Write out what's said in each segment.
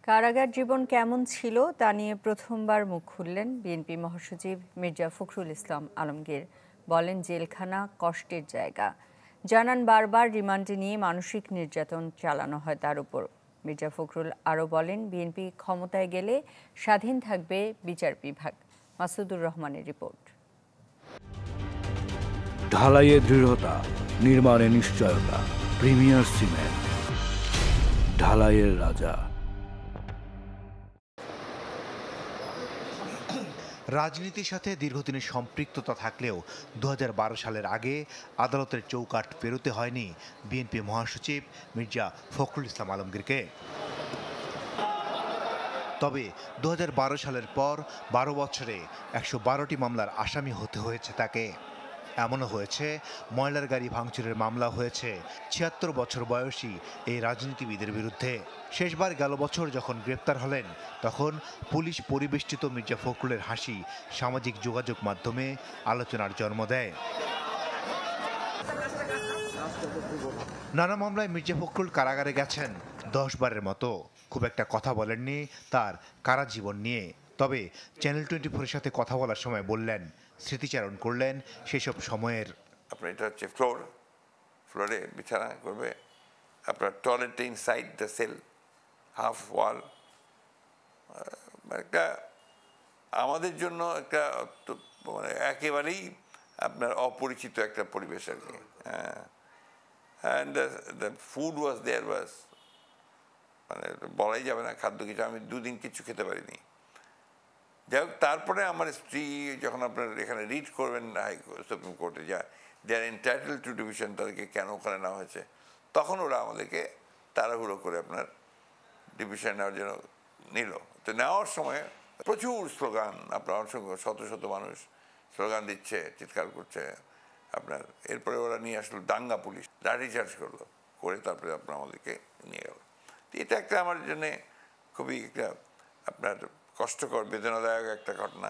কারাগার জীবন কেমন ছিল তা নিয়ে প্রথমবার মুখ খুললেন বিএনপি মহাসচিব মির্জা ফখরুল ইসলাম আলমগীর। বলেন, জেলখানা কষ্টের জায়গা। জানান, বারবার রিমান্ডে নিয়ে মানসিক নির্যাতন চালানো হয় তার উপর। মির্জা ফখরুল আরও বলেন, বিএনপি ক্ষমতায় গেলে স্বাধীন থাকবে বিচার বিভাগ। মাসুদুর রহমানের রিপোর্ট। ঢালাইয়ে দৃঢ়তা, নির্মাণে নিশ্চয়তা। প্রিমিয়ার সিমেন্ট, ঢালাইয়ের রাজা। রাজনীতির সাথে দীর্ঘদিনের সম্পৃক্ততা থাকলেও ২০১২ সালের আগে আদালতের চৌকাঠ পেরোতে হয়নি বিএনপি মহাসচিব মির্জা ফখরুল ইসলাম আলমগীরকে। তবে ২০১২ সালের পর ১২ বছরে ১১২টি মামলার আসামি হতে হয়েছে তাকে। এমনও হয়েছে, ময়লার গাড়ি ভাঙচুরের মামলা হয়েছে ৭৬ বছর বয়সী এই রাজনীতিবিদের বিরুদ্ধে। শেষবার গেল বছর যখন গ্রেপ্তার হলেন, তখন পুলিশ পরিবেষ্টিত মির্জা ফখরুলের হাসি সামাজিক যোগাযোগ মাধ্যমে আলোচনার জন্ম দেয়। নানা মামলায় মির্জা ফখরুল কারাগারে গেছেন ১০ বারের মতো। খুব একটা কথা বলেননি তার কারা জীবন নিয়ে। তবে চ্যানেল 24-এর সাথে কথা বলার সময় বললেন, স্মৃতিচারণ করলেন সেসব সময়ের। আপনার এটা হচ্ছে ফ্লোরে বিছানা করবে, আপনার toilet inside the cell, half wall. একটা আমাদের জন্য একটা মানে একেবারেই আপনার অপরিচিত একটা পরিবেশ আর কি। অ্যান্ড দ্য ফুড ওয়াজ দেয়ার ওয়াজ মানে বলাই যাবে না, খাদ্য কিছু আমি 2 দিন কিছু খেতে পারিনি। যাই হোক, তারপরে আমার স্ত্রী যখন আপনার এখানে রিড করবেন সুপ্রিম কোর্টে যা দে আর এন্টাইটেল টু ডিভিশন, তাদেরকে কেন ওখানে নেওয়া হয়েছে, তখন ওরা আমাদেরকে তাড়াহুড়ো করে আপনার ডিভিশন নেওয়ার জন্য নিল। তো নেওয়ার সময় প্রচুর স্লোগান, আপনার অসংখ্য শত শত মানুষ স্লোগান দিচ্ছে, চিৎকার করছে আপনার। এরপরে ওরা নিয়ে আসলো দাঙ্গা পুলিশ, লাঠিচার্জ করলো, করে তারপরে আপনার আমাদেরকে নিয়ে গেল। এটা একটা আমার জন্যে খুবই একটা আপনার কষ্টকর, বেদনাদায়ক একটা ঘটনা।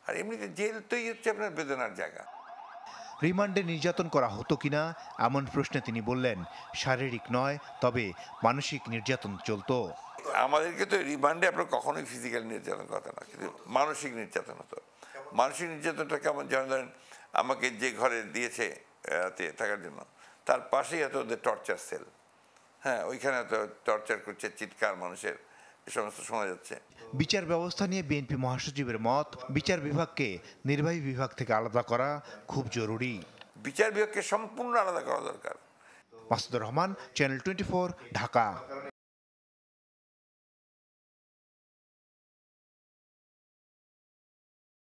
আর এমনিতে জেল তোই হচ্ছে আপনার বেদনার জায়গা। রিমান্ডে নির্যাতন করা হতো কিনা এমন প্রশ্নে তিনি বললেন, শারীরিক নয়, তবে মানসিক নির্যাতন চলতো। আমাদেরকে তো রিমান্ডে আপনার কখনোই ফিজিক্যাল নির্যাতন কথা না, কিন্তু মানসিক নির্যাতন হতো। মানসিক নির্যাতনটা কেমন, যেমন ধরেন আমাকে যে ঘরে দিয়েছে রাতে থাকার জন্য, তার পাশেই হয়তো ওদের টর্চার সেল। হ্যাঁ, ওইখানে হয়তো টর্চার করছে, চিৎকার মানুষের, এ সমস্ত শোনা যাচ্ছে। বিচার ব্যবস্থা নিয়ে বিএনপি মহাসচিবের মত, বিচার বিভাগকে নির্বাহী বিভাগ থেকে আলাদা করা খুব জরুরি। বিচার বিভাগকে সম্পূর্ণ আলাদা করা দরকার। মাসুদুর রহমান, চ্যানেল 24, ঢাকা।